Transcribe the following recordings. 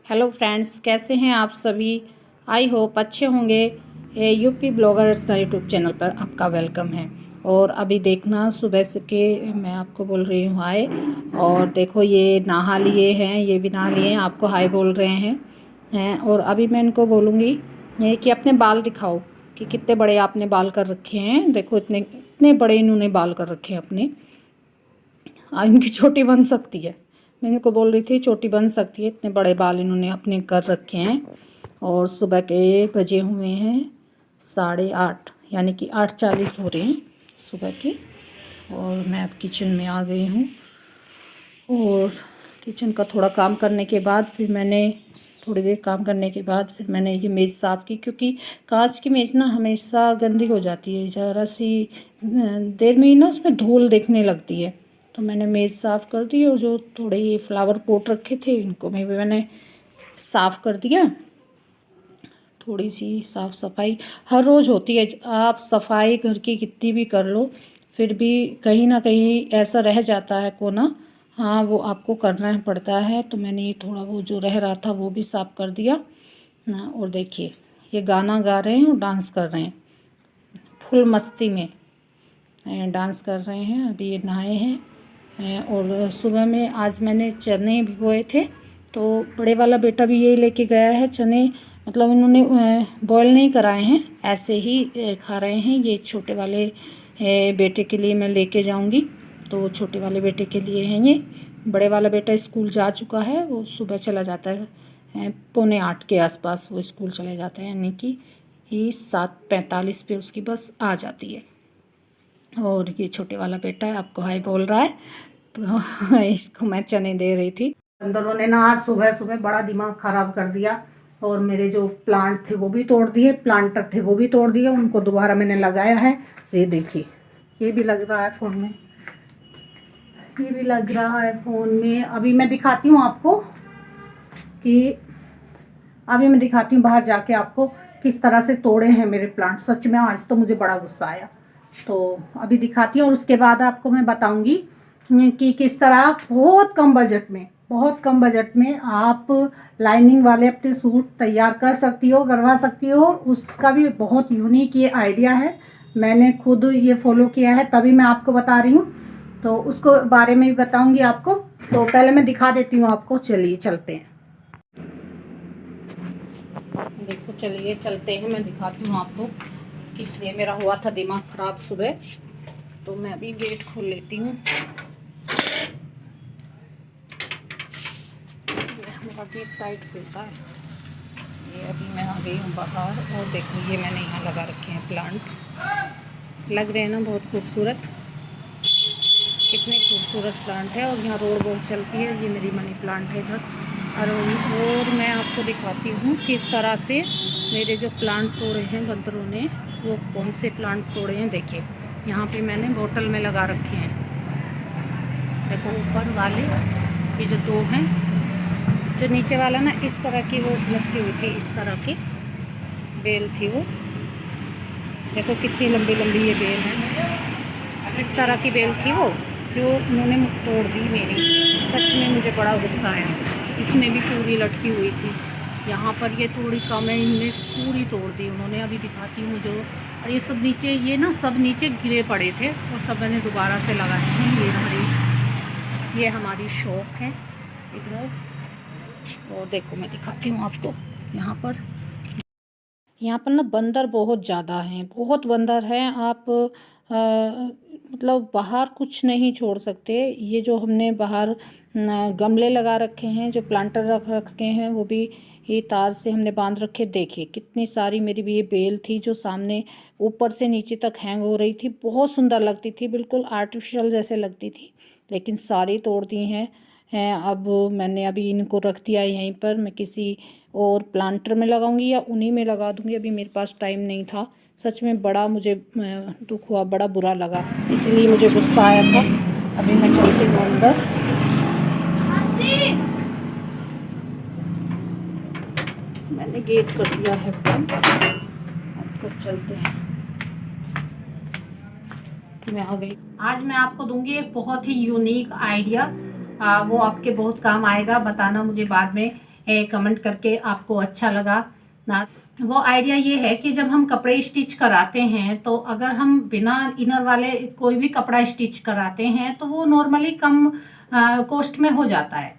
Hello friends, कैसे हैं आप सभी। आई होप अच्छे होंगे। यूपी ब्लॉगर यूट्यूब चैनल पर आपका वेलकम है। और अभी देखना, सुबह से के मैं आपको बोल रही हूँ हाय। और देखो, ये नहा लिए हैं, ये भी नहा लिए हैं, आपको हाय बोल रहे हैं। और अभी मैं इनको बोलूँगी कि अपने बाल दिखाओ कि कितने बड़े आपने बाल कर रखे हैं। देखो, इतने इतने बड़े इन्होंने बाल कर रखे हैं अपने। इनकी चोटी बन सकती है। मैं इनको बोल रही थी चोटी बन सकती है, इतने बड़े बाल इन्होंने अपने कर रखे हैं। और सुबह के बजे हुए हैं 8:30, यानी कि 8:40 हो रहे हैं सुबह के। और मैं अब किचन में आ गई हूँ। और किचन का थोड़ा काम करने के बाद फिर मैंने थोड़ी देर काम करने के बाद फिर मैंने ये मेज़ साफ़ की, क्योंकि कांच की मेज़ ना हमेशा गंदी हो जाती है। ज़रा सी देर में ही ना उसमें धूल देखने लगती है। तो मैंने मेज़ साफ़ कर दी। और जो थोड़े ये फ्लावर पॉट रखे थे इनको भी मैंने साफ़ कर दिया। थोड़ी सी साफ़ सफाई हर रोज़ होती है। आप सफाई घर की कितनी भी कर लो, फिर भी कहीं ना कहीं ऐसा रह जाता है कोना। हाँ, वो आपको करना पड़ता है। तो मैंने ये थोड़ा वो जो रह रहा था वो भी साफ़ कर दिया ना। और देखिए, ये गाना गा रहे हैं और डांस कर रहे हैं फुल मस्ती में। डांस कर रहे हैं। अभी ये नहाए हैं। और सुबह में आज मैंने चने भिगोए थे, तो बड़े वाला बेटा भी यही लेके गया है चने। मतलब इन्होंने बॉयल नहीं कराए हैं, ऐसे ही खा रहे हैं। ये छोटे वाले बेटे के लिए मैं लेके जाऊंगी, तो छोटे वाले बेटे के लिए हैं ये। बड़े वाला बेटा स्कूल जा चुका है, वो सुबह चला जाता है 7:45 के आसपास वो स्कूल चले जाते हैं, यानी कि 7:45 पे उसकी बस आ जाती है। और ये छोटे वाला बेटा है, आपको हाय बोल रहा है। तो इसको मैं चने दे रही थी। बंदरों ने ना आज सुबह सुबह बड़ा दिमाग खराब कर दिया। और मेरे जो प्लांट थे वो भी तोड़ दिए, प्लांटर थे वो भी तोड़ दिए। उनको दोबारा मैंने लगाया है। ये देखिए, ये भी लग रहा है फ़ोन में, ये भी लग रहा है फ़ोन में। अभी मैं दिखाती हूँ आपको कि अभी मैं दिखाती हूँ बाहर जाके आपको किस तरह से तोड़े हैं मेरे प्लांट। सच में आज तो मुझे बड़ा गुस्सा आया। तो अभी दिखाती हूँ और उसके बाद आपको मैं बताऊंगी कि किस तरह बहुत कम बजट में आप लाइनिंग वाले अपने सूट तैयार कर सकती हो, करवा सकती हो। उसका भी बहुत यूनिक ये आइडिया है, मैंने खुद ये फॉलो किया है, तभी मैं आपको बता रही हूँ। तो उसको बारे में भी बताऊंगी आपको। तो पहले मैं दिखा देती हूँ आपको, चलिए चलते हैं। देखो, चलिए चलते हैं, मैं दिखाती हूँ आपको किस लिए मेरा हुआ था दिमाग ख़राब सुबह। तो मैं अभी गेट खोल लेती हूँ। मेरा गेट टाइट खुलता है। ये अभी मैं आ गई हूँ बाहर। और देखो, ये मैंने यहाँ लगा रखे हैं प्लांट। लग रहे हैं ना बहुत खूबसूरत, कितने खूबसूरत प्लांट है। और यहाँ रोड बहुत चलती है। ये मेरी मनी प्लांट है इधर। और मैं आपको दिखाती हूँ किस तरह से मेरे जो प्लांट तोड़े हैं बंदरों ने, वो कौन से प्लांट तोड़े हैं। देखिए, यहाँ पे मैंने बोतल में लगा रखे हैं। देखो, ऊपर वाले ये जो दो हैं, जो नीचे वाला ना इस तरह की वो लटकी हुई थी, इस तरह की बेल थी वो। देखो कितनी लंबी लंबी ये बेल है, इस तरह की बेल थी वो, जो उन्होंने तोड़ दी मेरी। सच में मुझे बड़ा गुस्सा आया। इसमें भी पूरी लटकी हुई थी। यहाँ पर ये थोड़ी कम है, इनमें पूरी तोड़ दी उन्होंने। अभी दिखाती हूँ जो। और ये सब नीचे, ये ना सब नीचे गिरे पड़े थे और सब मैंने दोबारा से लगाए हैं। ये हमारी शॉप है इधर। और देखो, मैं दिखाती हूँ आपको। यहाँ पर ना बंदर बहुत ज़्यादा हैं, बहुत बंदर हैं। आप मतलब बाहर कुछ नहीं छोड़ सकते। ये जो हमने बाहर गमले लगा रखे हैं, जो प्लांटर रख रखे हैं, वो भी ये तार से हमने बांध रखे। देखिए कितनी सारी मेरी भी ये बेल थी, जो सामने ऊपर से नीचे तक हैंग हो रही थी। बहुत सुंदर लगती थी, बिल्कुल आर्टिफिशियल जैसे लगती थी, लेकिन सारी तोड़ दी हैं। अब मैंने अभी इनको रख दिया है यहीं पर। मैं किसी और प्लांटर में लगाऊंगी या उन्हीं में लगा दूंगी। अभी मेरे पास टाइम नहीं था। सच में बड़ा मुझे दुख हुआ, बड़ा बुरा लगा, इसलिए मुझे गुस्सा आया था। अभी मैं चलती हूँ अंदर। मैंने गेट कर दिया है बंद। अब चलते हैं। मैं आ गई। आज मैं आपको दूंगी एक बहुत ही यूनिक आइडिया। वो आपके बहुत काम आएगा। बताना मुझे बाद में कमेंट करके आपको अच्छा लगा ना। वो आइडिया ये है कि जब हम कपड़े स्टिच कराते हैं तो अगर हम बिना इनर वाले कोई भी कपड़ा स्टिच कराते हैं तो वो नॉर्मली कम कॉस्ट में हो जाता है।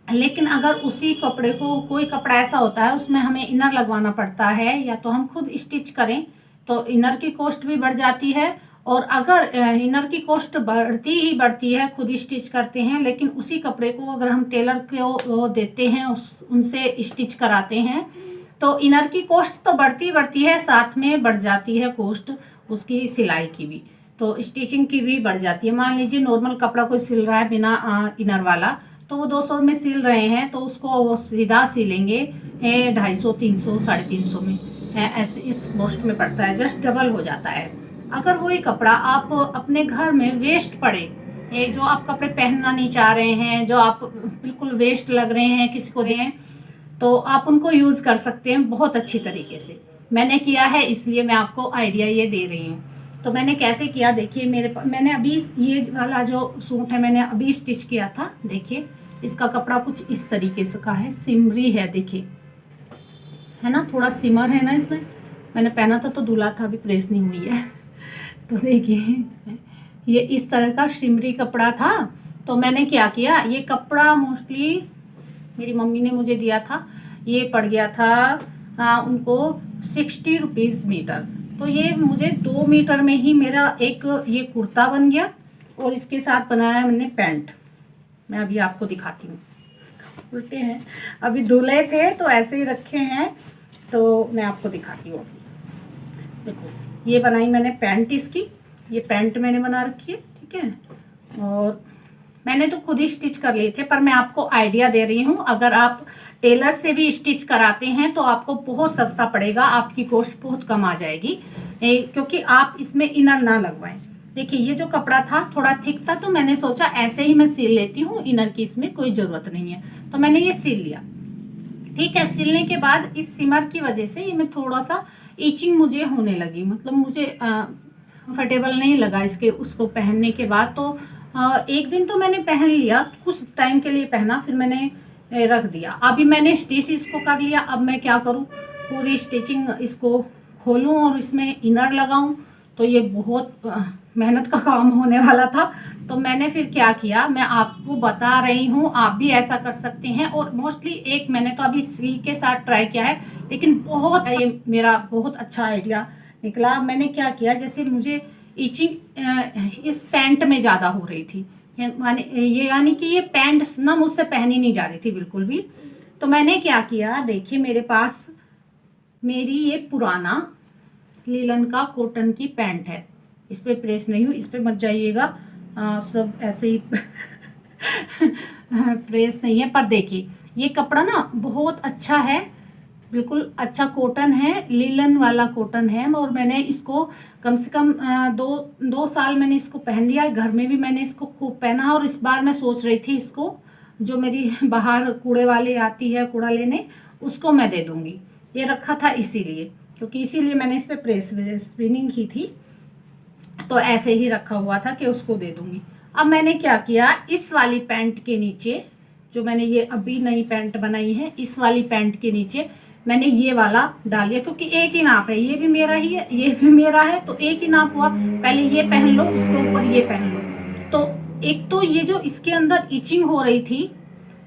लेकिन अगर उसी कपड़े को कोई कपड़ा ऐसा होता है उसमें हमें इनर लगवाना पड़ता है या तो हम खुद स्टिच करें तो इनर की कॉस्ट भी बढ़ जाती है। और अगर इनर की कॉस्ट बढ़ती ही बढ़ती है, खुद स्टिच करते हैं, लेकिन उसी कपड़े को अगर हम टेलर को देते हैं उनसे स्टिच कराते हैं तो इनर की कॉस्ट तो बढ़ती बढ़ती है, साथ में बढ़ जाती है कॉस्ट उसकी सिलाई की भी, तो स्टिचिंग की भी बढ़ जाती है। मान लीजिए नॉर्मल कपड़ा कोई सिल रहा है बिना इनर वाला तो वो 200 में सिल रहे हैं तो उसको वो सीधा सिलेंगे 250, 300, 350 में, ऐसे इस कॉस्ट में पड़ता है, जस्ट डबल हो जाता है। अगर वही कपड़ा आप अपने घर में वेस्ट पड़े, जो आप कपड़े पहनना नहीं चाह रहे हैं, जो आप बिल्कुल वेस्ट लग रहे हैं किसी को दें, तो आप उनको यूज़ कर सकते हैं बहुत अच्छी तरीके से। मैंने किया है इसलिए मैं आपको आइडिया ये दे रही हूँ। तो मैंने कैसे किया देखिए, मैंने अभी ये वाला जो सूट है मैंने अभी स्टिच किया था। देखिए इसका कपड़ा कुछ इस तरीके से का है, सिमरी है, देखिए है ना, थोड़ा सिमर है ना इसमें। मैंने पहना था तो धुला था, अभी प्रेस नहीं हुई है। तो देखिए ये इस तरह का शिमरी कपड़ा था। तो मैंने क्या किया, ये कपड़ा मोस्टली मेरी मम्मी ने मुझे दिया था, ये पड़ गया था उनको 60 रुपीज़ मीटर। तो ये मुझे 2 मीटर में ही मेरा एक ये कुर्ता बन गया और इसके साथ बनाया मैंने पैंट। मैं अभी आपको दिखाती हूँ, उल्टे हैं, अभी धुले थे तो ऐसे ही रखे हैं, तो मैं आपको दिखाती हूँ। अभी देखो ये बनाई मैंने पैंट इसकी, ये पैंट मैंने बना रखी है, ठीक है। और मैंने तो खुद ही स्टिच कर लिए थे, पर मैं आपको आइडिया दे रही हूँ, अगर आप टेलर से भी स्टिच कराते हैं तो आपको बहुत सस्ता पड़ेगा, आपकी कॉस्ट बहुत कम आ जाएगी, क्योंकि आप इसमें इनर ना लगवाएं। देखिए ये जो कपड़ा था थोड़ा थिक था तो मैंने सोचा ऐसे ही मैं सिल लेती हूँ, इनर की इसमें कोई ज़रूरत नहीं है, तो मैंने ये सिल लिया। ठीक है, सिलने के बाद इस सिमर की वजह से ये मैं थोड़ा सा ईचिंग मुझे होने लगी, मतलब मुझे कंफर्टेबल नहीं लगा इसके उसको पहनने के बाद। तो एक दिन तो मैंने पहन लिया, कुछ टाइम के लिए पहना, फिर मैंने रख दिया। अभी मैंने स्टिच इसको कर लिया, अब मैं क्या करूं, पूरी स्टिचिंग इसको खोलूं और इसमें इनर लगाऊं, तो ये बहुत मेहनत का काम होने वाला था। तो मैंने फिर क्या किया, मैं आपको बता रही हूँ, आप भी ऐसा कर सकते हैं। और मोस्टली एक मैंने तो अभी सी के साथ ट्राई किया है, लेकिन बहुत ये मेरा बहुत अच्छा आइडिया निकला। मैंने क्या किया, जैसे मुझे इचिंग इस पैंट में ज़्यादा हो रही थी, यानी कि ये पैंट ना मुझसे पहनी नहीं जा रही थी बिल्कुल भी। तो मैंने क्या किया, देखिए मेरे पास मेरी ये पुराना लीलन का कॉटन की पैंट है, इस पर प्रेस नहीं हूँ, इस पर मत जाइएगा, सब ऐसे ही प्रेस नहीं है। पर देखिए ये कपड़ा ना बहुत अच्छा है, बिल्कुल अच्छा कॉटन है, लीलन वाला कॉटन है। और मैंने इसको कम से कम 2 साल मैंने इसको पहन लिया, घर में भी मैंने इसको खूब पहना। और इस बार मैं सोच रही थी इसको, जो मेरी बाहर कूड़े वाली आती है कूड़ा लेने, उसको मैं दे दूँगी। ये रखा था इसीलिए, क्योंकि इसीलिए मैंने इस पर प्रेस स्पिनिंग की थी, तो ऐसे ही रखा हुआ था कि उसको दे दूँगी। अब मैंने क्या किया, इस वाली पैंट के नीचे, जो मैंने ये अभी नई पैंट बनाई है, इस वाली पैंट के नीचे मैंने ये वाला डाल लिया, क्योंकि एक ही नाप है, ये भी मेरा ही है, ये भी मेरा है, तो एक ही नाप हुआ। पहले ये पहन लो, उसके ऊपर ये पहन लो। तो एक तो ये जो इसके अंदर इचिंग हो रही थी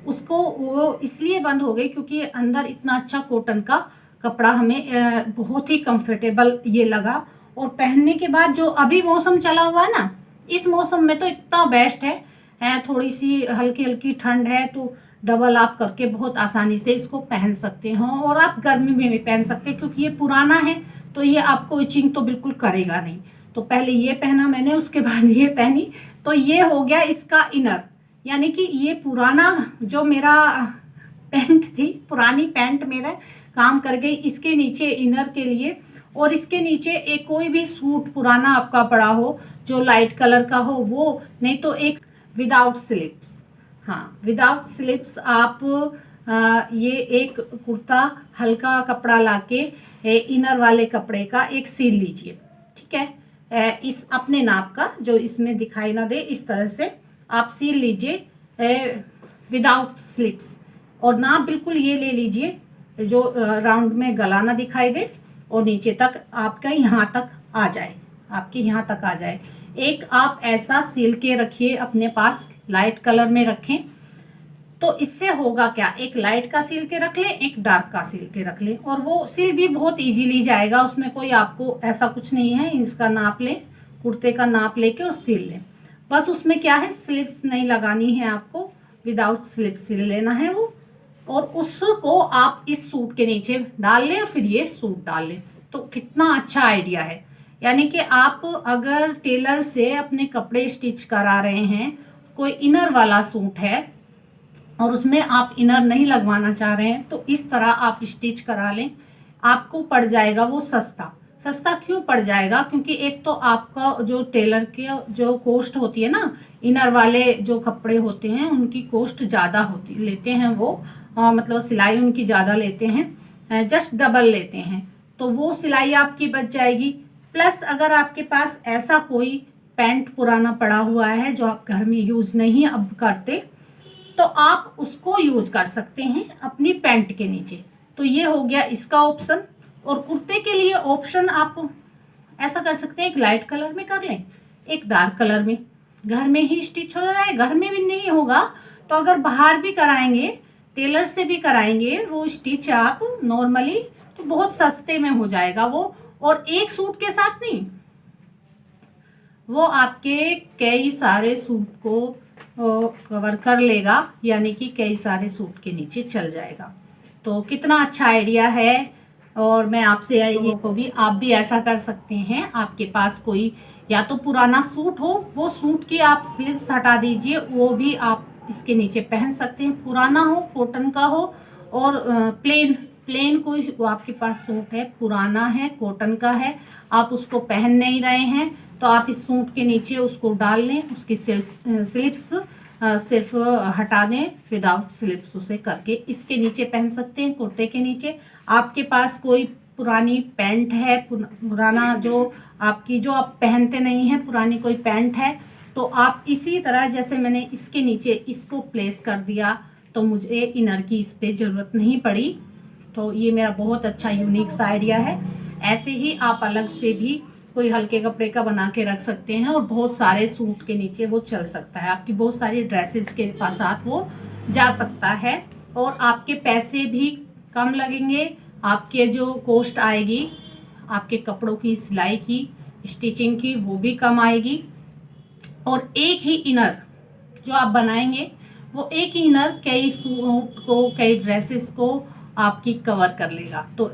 उसको वो इसलिए बंद हो गई क्योंकि अंदर इतना अच्छा कॉटन का कपड़ा हमें बहुत ही कंफर्टेबल ये लगा। और पहनने के बाद जो अभी मौसम चला हुआ है ना, इस मौसम में तो इतना बेस्ट है, थोड़ी सी हल्की हल्की ठंड है तो डबल आप करके बहुत आसानी से इसको पहन सकते हो। और आप गर्मी में भी पहन सकते हैं, क्योंकि ये पुराना है तो ये आपको इचिंग तो बिल्कुल करेगा नहीं। तो पहले ये पहना मैंने, उसके बाद ये पहनी, तो ये हो गया इसका इनर। यानी कि ये पुराना जो मेरा पैंट थी, पुरानी पैंट मेरा काम कर गई इसके नीचे इनर के लिए। और इसके नीचे एक कोई भी सूट पुराना आपका पड़ा हो जो लाइट कलर का हो वो, नहीं तो एक विदाउट स्लिप्स, हाँ विदाउट स्लिप्स आप ये एक कुर्ता हल्का कपड़ा लाके इनर वाले कपड़े का एक सील लीजिए, ठीक है। इस अपने नाप का जो इसमें दिखाई ना दे, इस तरह से आप सील लीजिए विदाउट स्लिप्स। और नाप बिल्कुल ये ले लीजिए जो राउंड में गला ना दिखाई दे और नीचे तक आपका यहाँ तक आ जाए, आपके यहाँ तक आ जाए। एक आप ऐसा सिल के रखिए अपने पास, लाइट कलर में रखें। तो इससे होगा क्या, एक लाइट का सिल के रख ले, एक डार्क का सिल के रख ले, और वो सिल भी बहुत इजीली जाएगा। उसमें कोई आपको ऐसा कुछ नहीं है, इसका नाप लें, कुर्ते का नाप लेके और सिल लें। बस उसमें क्या है, स्लिप्स नहीं लगानी है आपको, विदाउट स्लिप सिल लेना है वो, और उसको आप इस सूट के नीचे डाल लें और फिर ये सूट डाल लें। तो कितना अच्छा आइडिया है। यानी कि आप अगर टेलर से अपने कपड़े स्टिच करा रहे हैं, कोई इनर वाला सूट है और उसमें आप इनर नहीं लगवाना चाह रहे हैं, तो इस तरह आप स्टिच करा लें। आपको पड़ जाएगा वो सस्ता। सस्ता क्यों पड़ जाएगा, क्योंकि एक तो आपका जो टेलर के जो कॉस्ट होती है ना, इनर वाले जो कपड़े होते हैं उनकी कॉस्ट ज़्यादा होती लेते हैं वो, मतलब सिलाई उनकी ज़्यादा लेते हैं, जस्ट डबल लेते हैं। तो वो सिलाई आपकी बच जाएगी। प्लस अगर आपके पास ऐसा कोई पैंट पुराना पड़ा हुआ है जो आप घर में यूज़ नहीं अब करते, तो आप उसको यूज कर सकते हैं अपनी पैंट के नीचे। तो ये हो गया इसका ऑप्शन। और कुर्ते के लिए ऑप्शन आप ऐसा कर सकते हैं, एक लाइट कलर में कर लें, एक डार्क कलर में, घर में ही स्टिच हो जाए। घर में भी नहीं होगा तो अगर बाहर भी कराएंगे, टेलर से भी कराएंगे वो स्टिच आप नॉर्मली, तो बहुत सस्ते में हो जाएगा वो। और एक सूट के साथ नहीं, वो आपके कई सारे सूट को कवर कर लेगा, यानी कि कई सारे सूट के नीचे चल जाएगा। तो कितना अच्छा आइडिया है। और मैं आपसे ये को भी, आप भी ऐसा कर सकते हैं। आपके पास कोई या तो पुराना सूट हो, वो सूट की आप स्लीव्स हटा दीजिए, वो भी आप इसके नीचे पहन सकते हैं। पुराना हो, कॉटन का हो, और प्लेन प्लेन कोई आपके पास सूट है, पुराना है, कॉटन का है, आप उसको पहन नहीं रहे हैं, तो आप इस सूट के नीचे उसको डाल लें, उसकी स्लिप्स सिर्फ हटा दें, विदाउट स्लिप्स उसे करके इसके नीचे पहन सकते हैं, कुर्ते के नीचे। आपके पास कोई पुरानी पैंट है, पुराना जो आपकी जो आप पहनते नहीं हैं, पुरानी कोई पैंट है, तो आप इसी तरह जैसे मैंने इसके नीचे इसको प्लेस कर दिया, तो मुझे इनर की इस पर ज़रूरत नहीं पड़ी। तो ये मेरा बहुत अच्छा यूनिक सा आइडिया है। ऐसे ही आप अलग से भी कोई हल्के कपड़े का बना के रख सकते हैं और बहुत सारे सूट के नीचे वो चल सकता है, आपकी बहुत सारी ड्रेसेस के साथ वो जा सकता है। और आपके पैसे भी कम लगेंगे, आपके जो कॉस्ट आएगी आपके कपड़ों की सिलाई की, स्टिचिंग की, वो भी कम आएगी। और एक ही इनर जो आप बनाएंगे, वो एक ही इनर कई सूट को, कई ड्रेसेस को आपकी कवर कर लेगा। तो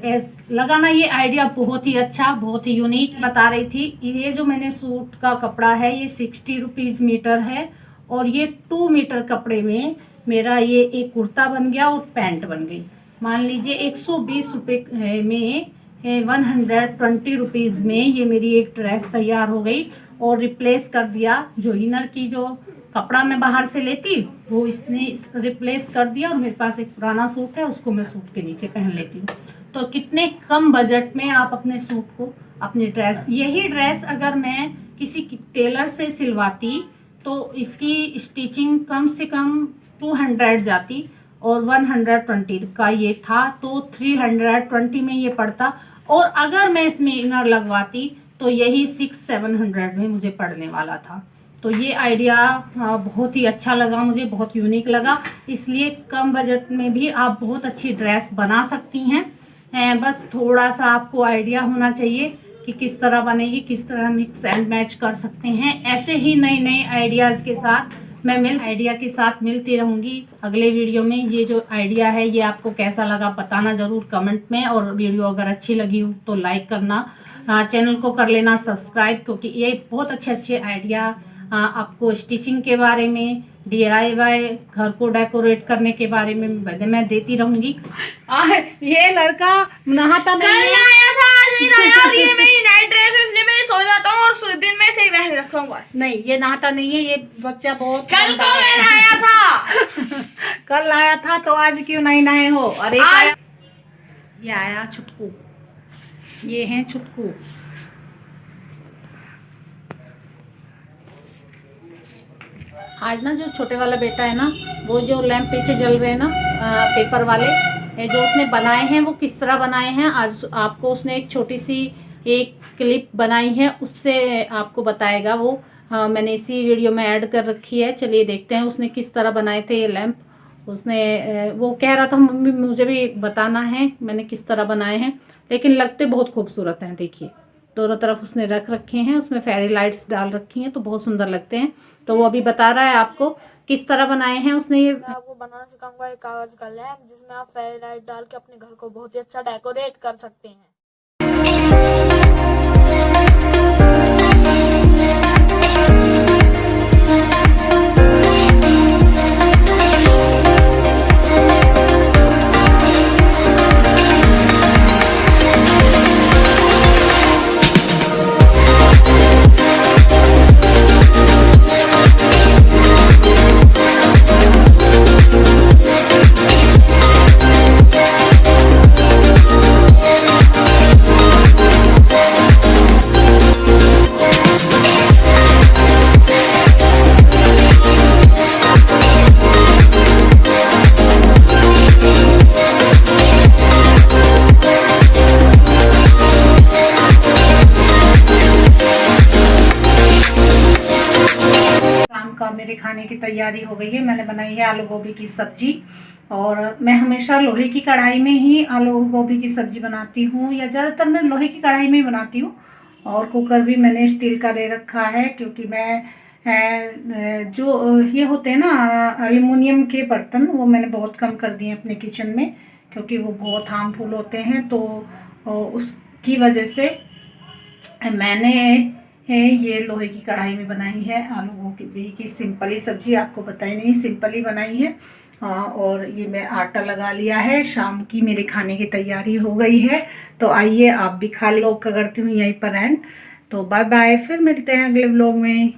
लगाना ये आइडिया बहुत ही अच्छा, बहुत ही यूनिक बता रही थी। ये जो मैंने सूट का कपड़ा है, ये 60 रुपीज़ मीटर है, और ये 2 मीटर कपड़े में मेरा ये एक कुर्ता बन गया और पैंट बन गई। मान लीजिए 120 रुपये में, 120 रुपीज़ में ये मेरी एक ड्रेस तैयार हो गई। और रिप्लेस कर दिया, जो इनर की जो कपड़ा मैं बाहर से लेती, वो इसने रिप्लेस कर दिया, और मेरे पास एक पुराना सूट है, उसको मैं सूट के नीचे पहन लेती हूँ। तो कितने कम बजट में आप अपने सूट को, अपनी ड्रेस, यही ड्रेस अगर मैं किसी टेलर से सिलवाती तो इसकी स्टिचिंग कम से कम 200 जाती, और 120 का ये था, तो 320 में ये पड़ता। और अगर मैं इसमें इनर लगवाती तो यही 600-700 में मुझे पड़ने वाला था। तो ये आइडिया बहुत ही अच्छा लगा मुझे, बहुत यूनिक लगा। इसलिए कम बजट में भी आप बहुत अच्छी ड्रेस बना सकती हैं। बस थोड़ा सा आपको आइडिया होना चाहिए कि किस तरह बनेगी, किस तरह मिक्स एंड मैच कर सकते हैं। ऐसे ही नए नए आइडियाज़ के साथ मैं आइडिया के साथ मिलती रहूँगी अगले वीडियो में। ये जो आइडिया है ये आपको कैसा लगा बताना ज़रूर कमेंट में, और वीडियो अगर अच्छी लगी हो तो लाइक करना, चैनल को कर लेना सब्सक्राइब, क्योंकि ये बहुत अच्छे आइडिया आपको स्टिचिंग के बारे में, DIY घर को डेकोरेट करने के बारे में मैं देती रहूँगी। ये लड़का नहाता नहीं है, आया था, आज नहीं नहाया, और ये मेरी नाइट ड्रेस है, इसलिए मैं सो जाता हूँ और दिन में से ही पहन रखा हूँ बस। नहीं, ये नहाता नहीं है, ये बच्चा बहुत कल को मैं नहाया था। कल आया था, तो आज क्यों नहीं नहाए हो? अरे ये आया छुटकू, ये है छुटकू। आज ना जो छोटे वाला बेटा है ना, वो जो लैंप पीछे जल रहे हैं ना, पेपर वाले जो उसने बनाए हैं, वो किस तरह बनाए हैं आज आपको उसने एक छोटी सी एक क्लिप बनाई है, उससे आपको बताएगा वो। मैंने इसी वीडियो में ऐड कर रखी है। चलिए देखते हैं उसने किस तरह बनाए थे ये लैंप। उसने वो कह रहा था मम्मी मुझे भी बताना है मैंने किस तरह बनाए हैं, लेकिन लगते बहुत खूबसूरत हैं। देखिए दोनों तरफ उसने रख रखे हैं, उसमें फेरी लाइट्स डाल रखी हैं तो बहुत सुंदर लगते हैं। तो वो अभी बता रहा है आपको किस तरह बनाए हैं उसने ये। मैं आपको बनाना सिखाऊंगा एक कागज का लैंप, जिसमें आप फेरी लाइट डाल के अपने घर को बहुत ही अच्छा डेकोरेट कर सकते हैं। मेरे खाने की तैयारी हो गई है। मैंने बनाई है आलू गोभी की सब्जी, और मैं हमेशा लोहे की कढ़ाई में ही आलू गोभी की सब्जी बनाती हूँ, या ज़्यादातर मैं लोहे की कढ़ाई में ही बनाती हूँ। और कुकर भी मैंने स्टील का ले रखा है, क्योंकि मैं जो ये होते हैं ना एल्युमिनियम के बर्तन, वो मैंने बहुत कम कर दिए अपने किचन में, क्योंकि वो बहुत हार्मफुल होते हैं। तो उसकी वजह से मैंने ये लोहे की कढ़ाई में बनाई है आलू गोभी की सिंपल ही सब्जी। आपको बताई नहीं, सिंपल ही बनाई है। और ये मैं आटा लगा लिया है, शाम की मेरे खाने की तैयारी हो गई है। तो आइए आप भी खा लो। करती हूँ यहीं पर एंड। तो बाय बाय, फिर मिलते हैं अगले व्लॉग में।